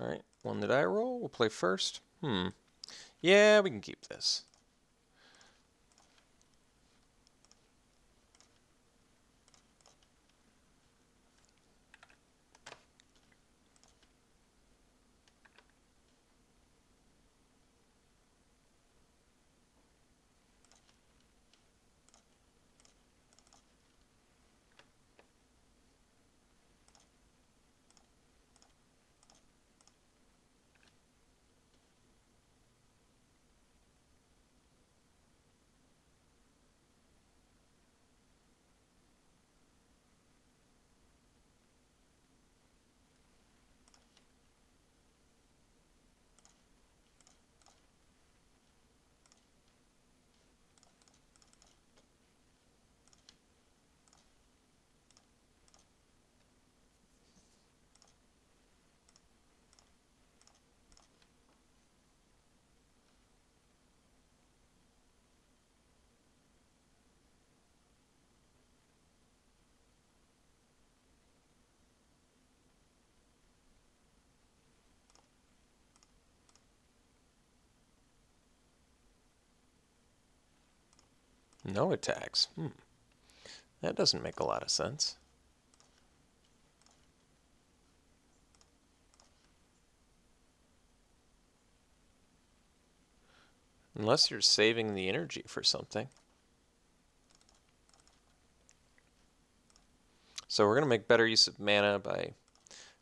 Alright, one the die roll. We'll play first. Yeah, we can keep this. No attacks. That doesn't make a lot of sense. Unless you're saving the energy for something. So we're going to make better use of mana by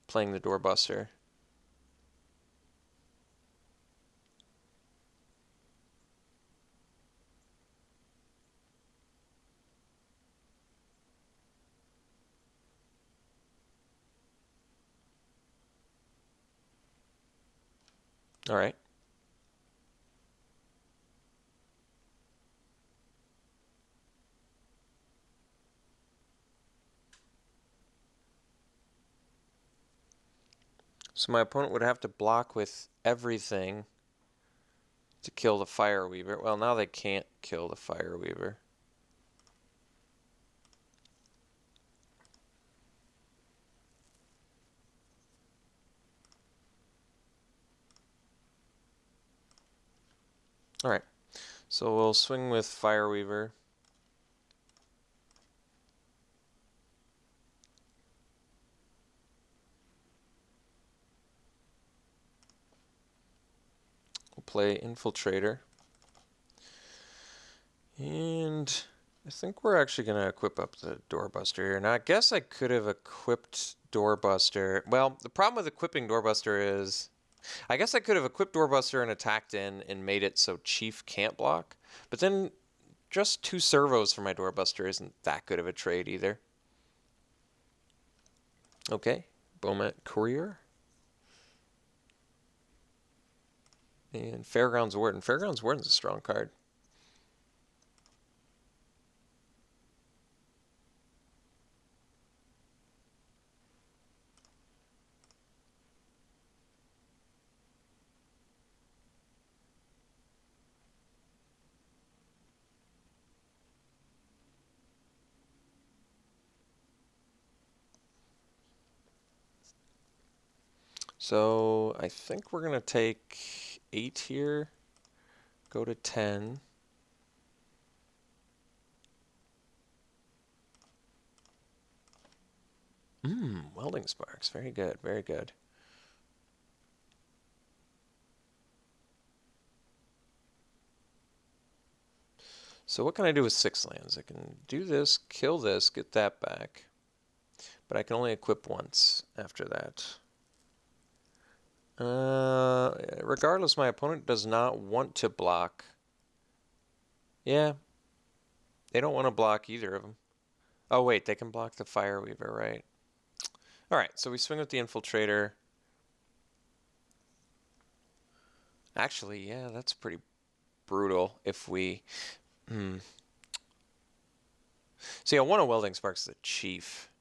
playing the Doorbuster. All right. So my opponent would have to block with everything to kill the Fireweaver. Well, now they can't kill the Fireweaver. All right. So we'll swing with Fireweaver. We'll play Infiltrator. And I think we're actually going to equip up the Doorbuster here. Now, I guess I could have equipped Doorbuster. Well, the problem with equipping Doorbuster is, I guess I could have equipped Doorbuster and attacked in and made it so Chief can't block. But then just 2 servos for my Doorbuster isn't that good of a trade either. Okay, Beaumont Courier. And Fairgrounds Warden. Fairgrounds Warden's a strong card. So I think we're going to take 8 here, go to 10. Welding Sparks. Very good, very good. So what can I do with 6 lands? I can do this, kill this, get that back. But I can only equip once after that. Regardless, my opponent does not want to block. Yeah. They don't want to block either of them. Oh, wait, they can block the Fireweaver, right? All right, so we swing with the Infiltrator. Actually, yeah, that's pretty brutal if we... See, I want a Welding Sparks as a Chief.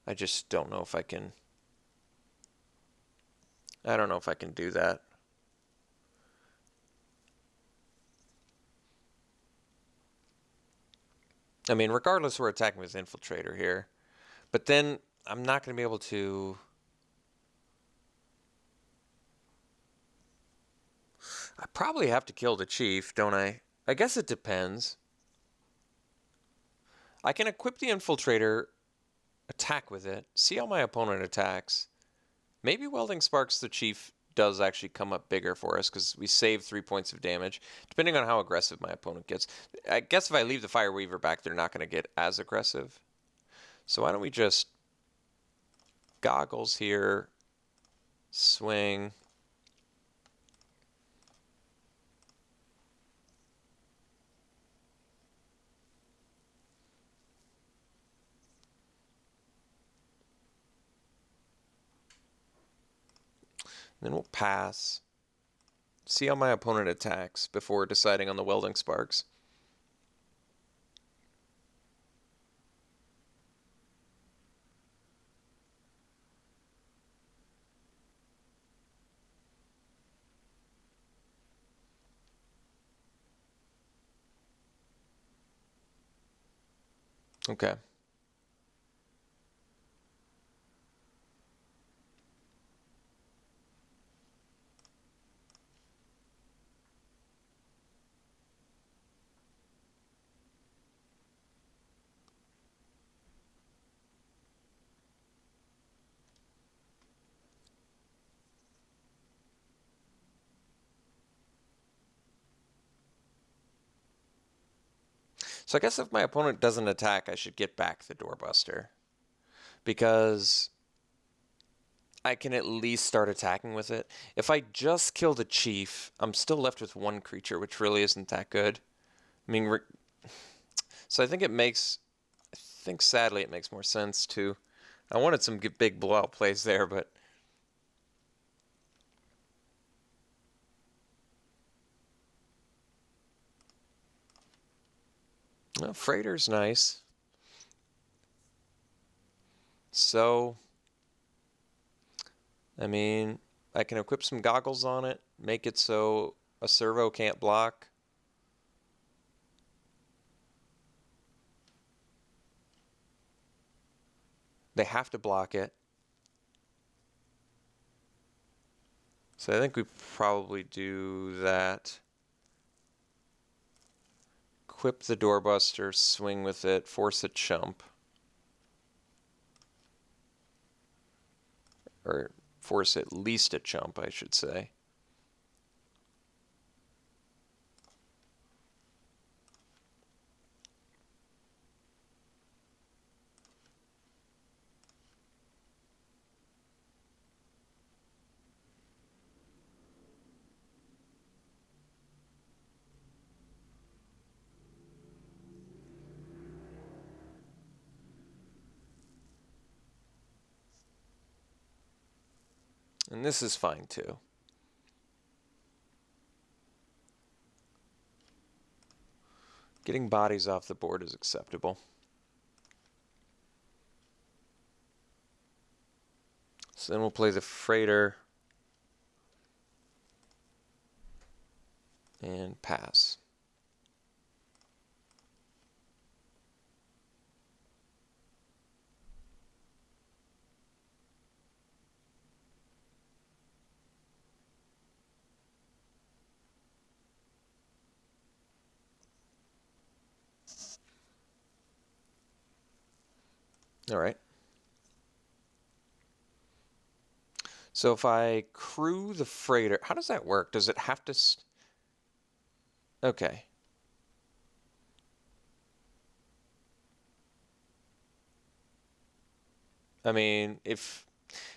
I just don't know if I can... I don't know if I can do that. I mean, regardless, we're attacking with Infiltrator here. But then I'm not going to be able to... probably have to kill the chief, don't I? I guess it depends. I can equip the infiltrator, attack with it, see how my opponent attacks. Maybe welding sparks the chief does actually come up bigger for us because we save 3 points of damage, depending on how aggressive my opponent gets. I guess if I leave the Fire Weaver back, they're not going to get as aggressive. So why don't we just goggles here, swing. Then we'll pass. See how my opponent attacks before deciding on the welding sparks. Okay. So I guess if my opponent doesn't attack, I should get back the doorbuster. Because I can at least start attacking with it. If I just kill the chief, I'm still left with one creature, which really isn't that good. I mean, so I think it makes, sadly it makes more sense to, I wanted some big blowout plays there, but well, Freighter's nice. So, I mean, I can equip some goggles on it, make it so a servo can't block. They have to block it. So I think we probably do that. Equip the doorbuster, swing with it, force a chump. Or force at least a chump, I should say. And this is fine too. Getting bodies off the board is acceptable. So then we'll play the freighter and pass. All right. So if I crew the freighter, how does that work? Does it have to... Okay. I mean, if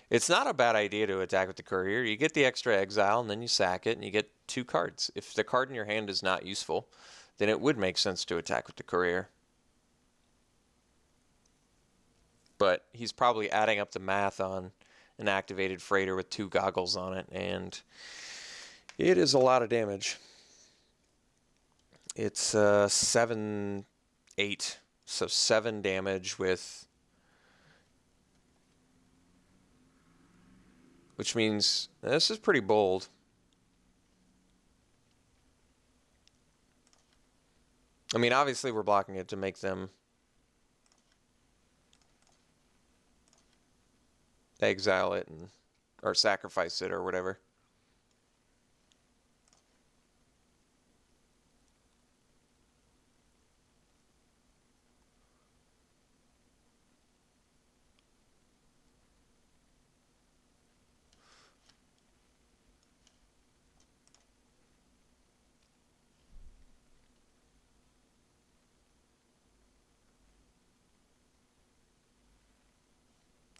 it's not a bad idea to attack with the courier, you get the extra exile and then you sack it and you get 2 cards. If the card in your hand is not useful, then it would make sense to attack with the courier. But he's probably adding up the math on an activated freighter with 2 goggles on it, and it is a lot of damage. It's 7, 8, so 7 damage with, which means this is pretty bold. I mean, obviously we're blocking it to make them exile it and or sacrifice it or whatever.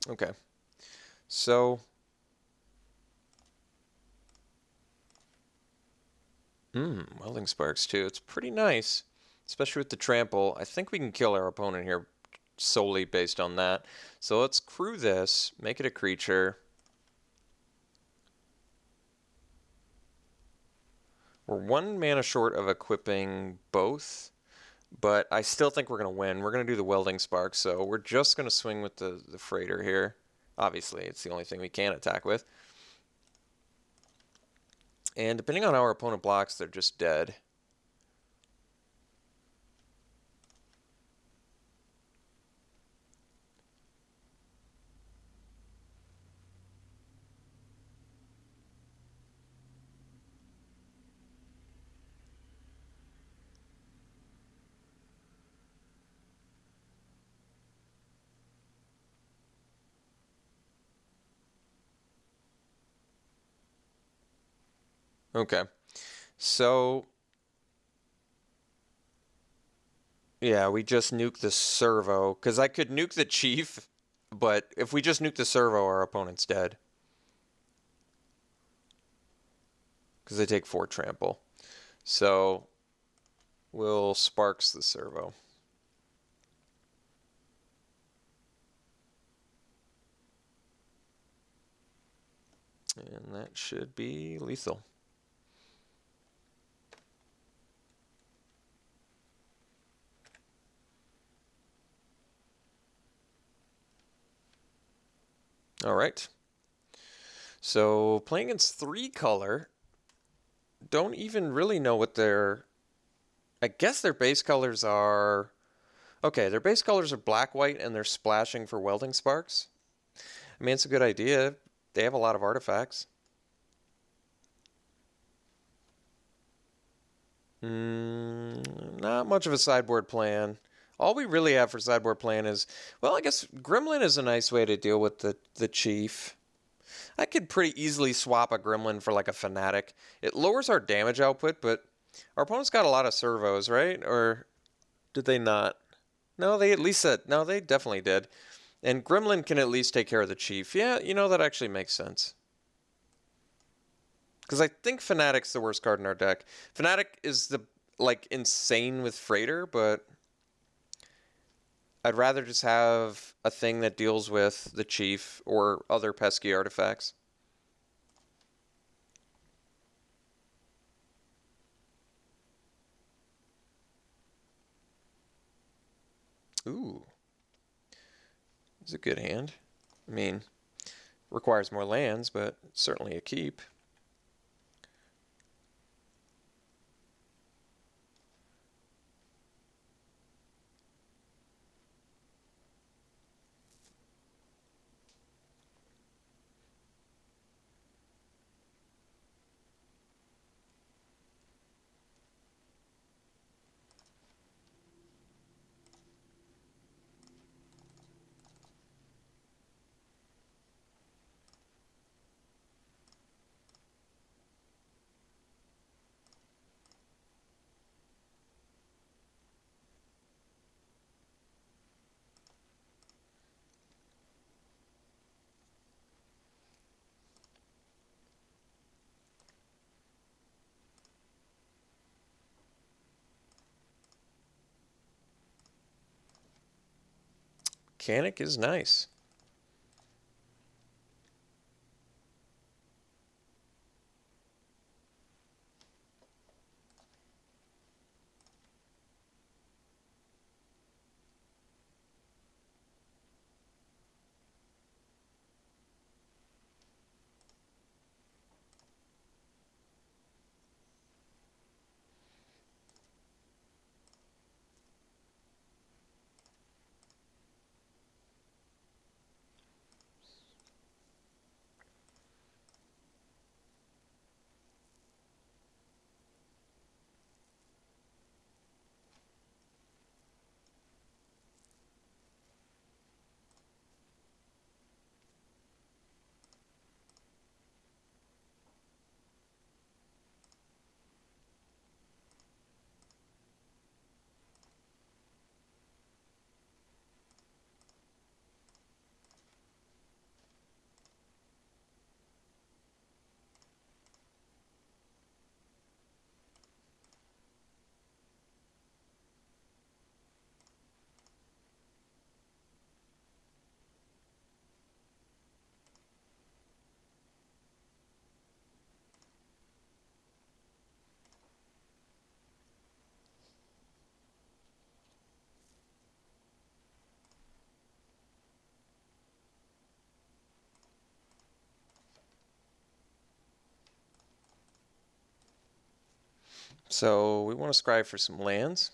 Okay. So, welding sparks too. It's pretty nice, especially with the trample. I think we can kill our opponent here solely based on that. So let's crew this, make it a creature. We're 1 mana short of equipping both, but I still think we're going to win. We're going to do the welding spark, so we're just going to swing with the freighter here. Obviously, it's the only thing we can attack with. And depending on how our opponent blocks, they're just dead. Okay. So, yeah, we just nuke the servo, because I could nuke the chief, but if we just nuke the servo, our opponent's dead. Because they take 4 trample. So, we'll sparks the servo. And that should be lethal. All right. So playing against 3-color, don't even really know what their... I guess their base colors are... Okay, their base colors are black, white, and they're splashing for welding sparks. I mean, it's a good idea. They have a lot of artifacts. Not much of a sideboard plan. All we really have for sideboard plan is... Well, I guess Gremlin is a nice way to deal with the Chief. I could pretty easily swap a Gremlin for like a Fanatic. It lowers our damage output, but our opponent's got a lot of servos, right? Or did they not? No, they at least said... No, they definitely did. And Gremlin can at least take care of the Chief. Yeah, you know, that actually makes sense. Because I think Fanatic's the worst card in our deck. Fanatic is the, like, insane with Freighter, but I'd rather just have a thing that deals with the Chief or other pesky artifacts. Ooh. It's a good hand. I mean, requires more lands, but certainly a keep. Mechanic is nice. So we want to scry for some lands.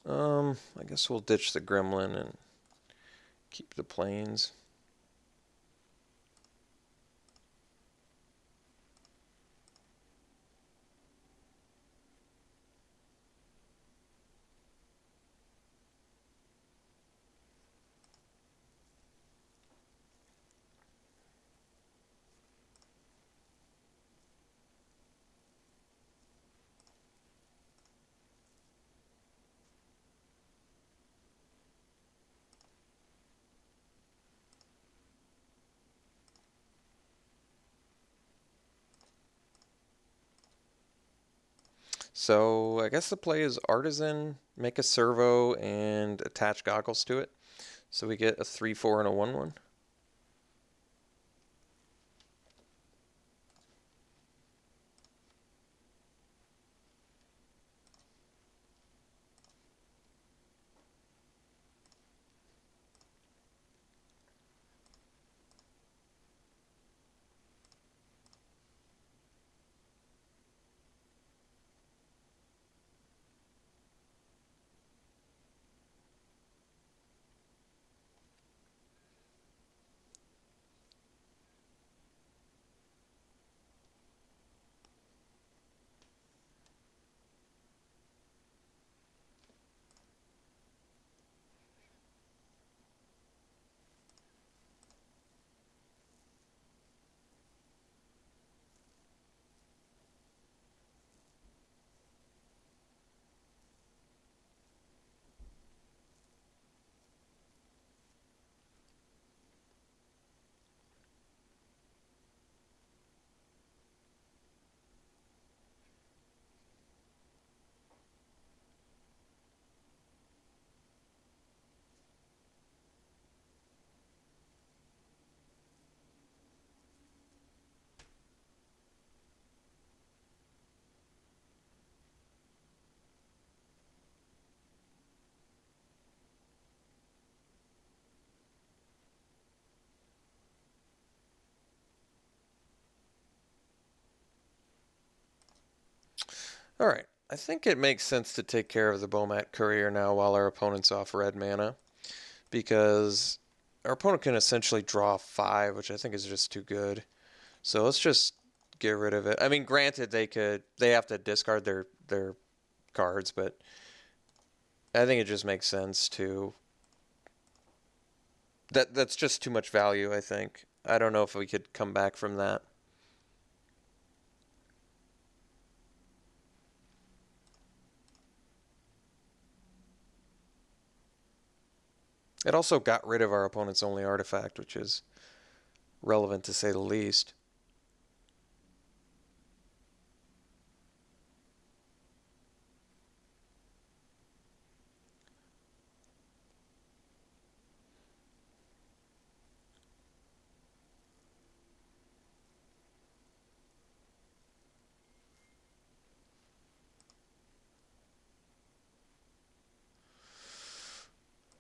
I guess we'll ditch the gremlin and keep the plains. So I guess the play is Artisan, make a servo, and attach goggles to it. So we get a 3/4 and a 1/1. All right. I think it makes sense to take care of the Bomat Courier now while our opponent's off red mana, because our opponent can essentially draw 5, which I think is just too good. So let's just get rid of it. I mean, granted, they have to discard their cards, but I think it just makes sense to that's just too much value, I think. I don't know if we could come back from that. It also got rid of our opponent's only artifact, which is relevant to say the least.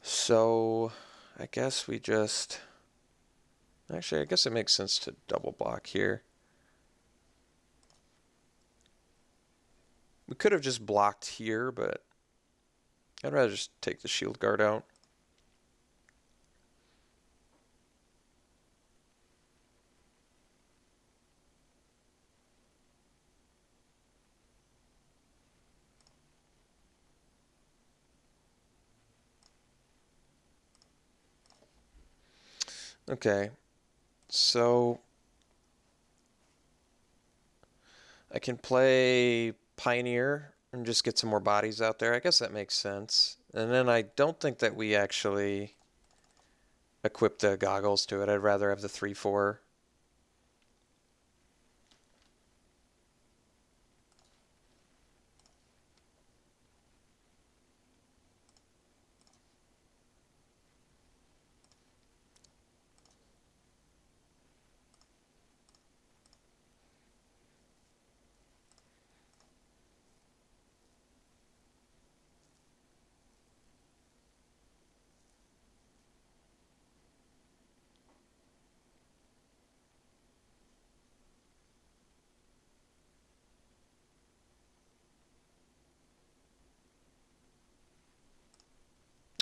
So I guess we just... Actually, I guess it makes sense to double block here. We could have just blocked here, but I'd rather just take the shield guard out. Okay, so I can play Pioneer and just get some more bodies out there. I guess that makes sense. And then I don't think that we actually equip the goggles to it. I'd rather have the 3/4.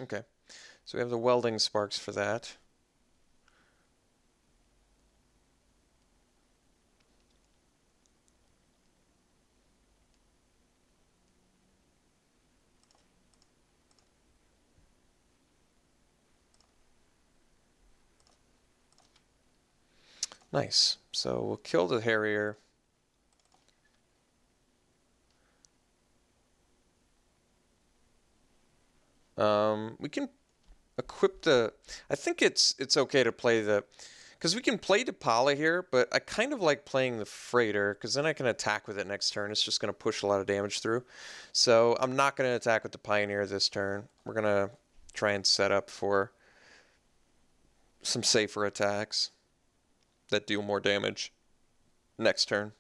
Okay, so we have the welding sparks for that. Nice. So we'll kill the Harrier. We can equip the. I think it's okay to play the, because we can play Depala here, but I kind of like playing the Freighter because then I can attack with it next turn. It's just going to push a lot of damage through. So I'm not going to attack with the Pioneer this turn. We're going to try and set up for some safer attacks that deal more damage next turn.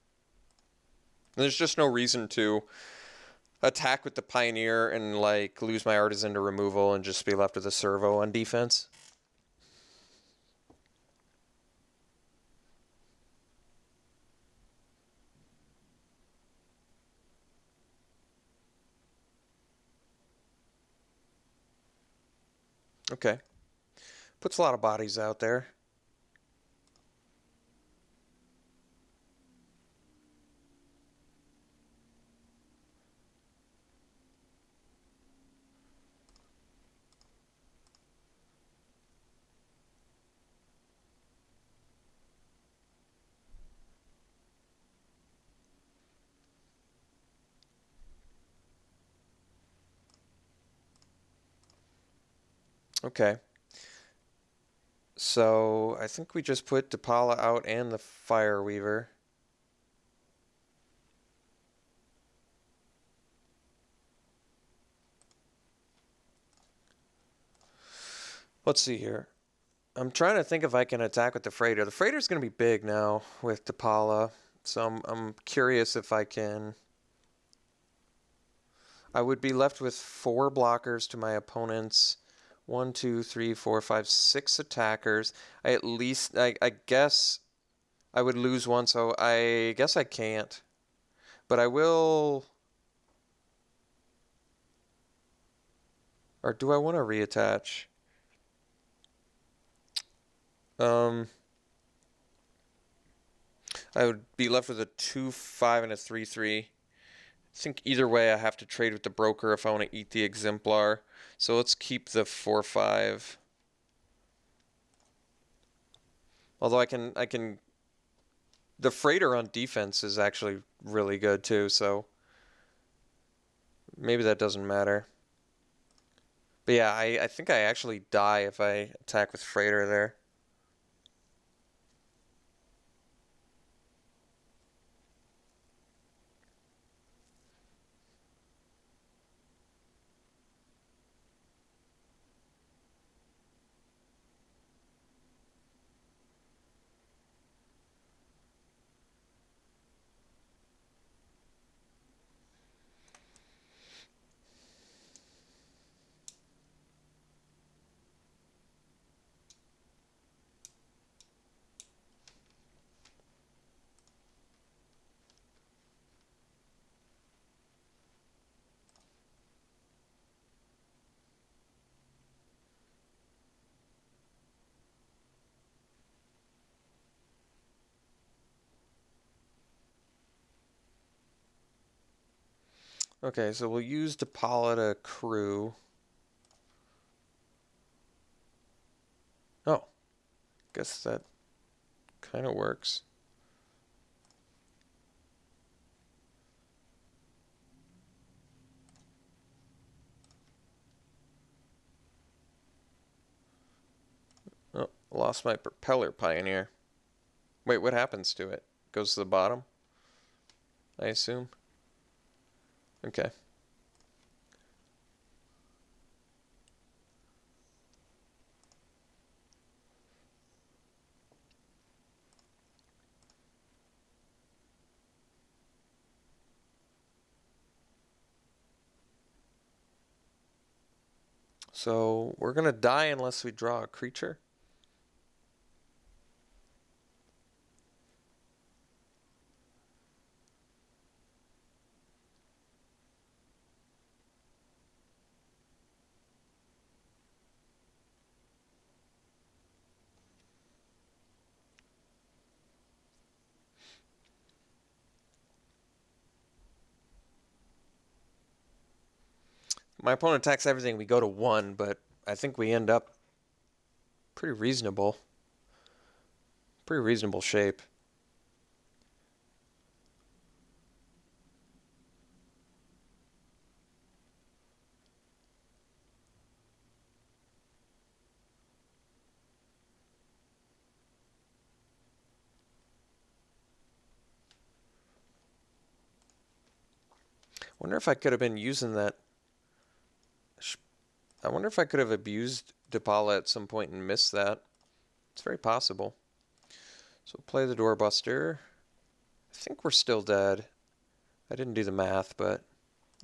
And there's just no reason to attack with the Pioneer and like lose my Artisan to removal and just be left with a Servo on defense. Okay. Puts a lot of bodies out there. Okay. So I think we just put Depala out and the Fireweaver. Let's see here. I'm trying to think if I can attack with the Freighter. The Freighter's going to be big now with Depala, so I'm curious if I can. I would be left with 4 blockers to my opponent's 1, 2, 3, 4, 5, 6 attackers. I guess I would lose one, so I guess I can't. But I will. Or do I want to reattach? Um, I would be left with a 2-5 and a 3-3. I think either way I have to trade with the broker if I want to eat the Exemplar. So let's keep the 4-5. Although I can the Freighter on defense is actually really good too, so maybe that doesn't matter. But yeah, I think I actually die if I attack with Freighter there. Okay, so we'll use Depala to crew. Oh, guess that kind of works. Oh, lost my Propeller Pioneer. Wait, what happens to it? Goes to the bottom, I assume? Okay. So we're gonna die unless we draw a creature. my opponent attacks everything, we go to 1, but I think we end up pretty reasonable. Pretty reasonable shape. Wonder if I could have been using that. I wonder if I could have abused Depala at some point and missed that. It's very possible. So play the doorbuster. I think we're still dead. I didn't do the math, but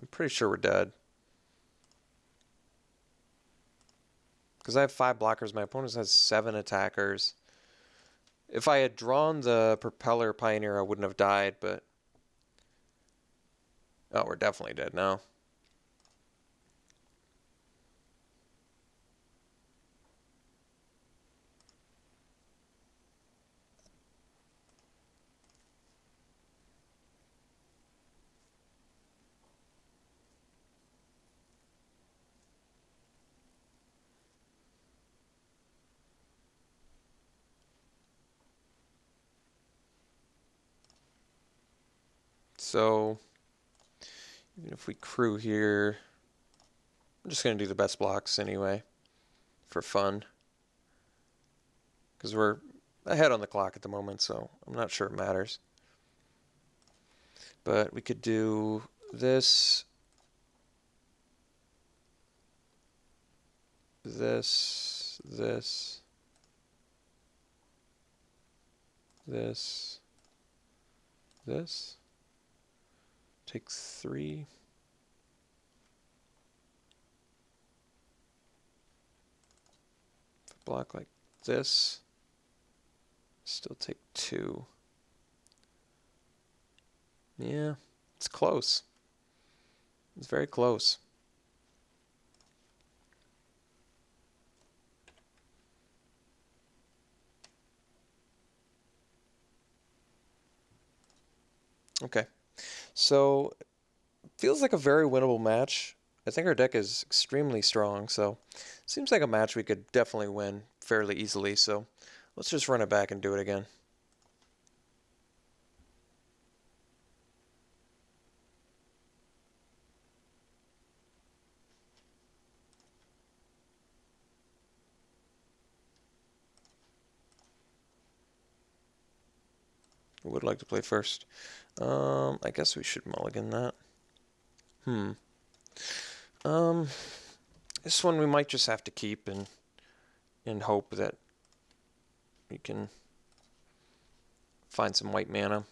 I'm pretty sure we're dead. Because I have 5 blockers, my opponent has 7 attackers. If I had drawn the Propeller Pioneer, I wouldn't have died, but... Oh, we're definitely dead now. So, even if we crew here, I'm just going to do the best blocks anyway, for fun. Because we're ahead on the clock at the moment, so I'm not sure it matters. But we could do this, this, this, this, this. Take 3. Block like this. Still take 2. Yeah, it's close. It's very close. Okay, so feels like a very winnable match. I think our deck is extremely strong, so seems like a match we could definitely win fairly easily. So let's just run it back and do it again. I would like to play first. I guess we should mulligan that. This one we might just have to keep and hope that we can find some white mana.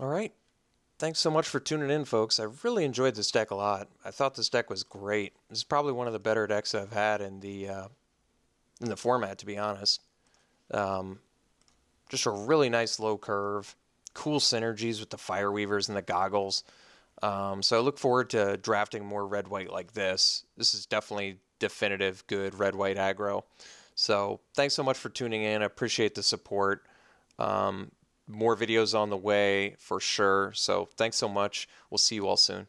All right. Thanks so much for tuning in, folks. I really enjoyed this deck a lot. I thought this deck was great. This is probably one of the better decks I've had in the format, to be honest. Um, just a really nice low curve, cool synergies with the Fire Weavers and the goggles. So I look forward to drafting more red-white like this. This is definitely definitive good red-white aggro. So thanks so much for tuning in. I appreciate the support. More videos on the way for sure. So thanks so much. We'll see you all soon.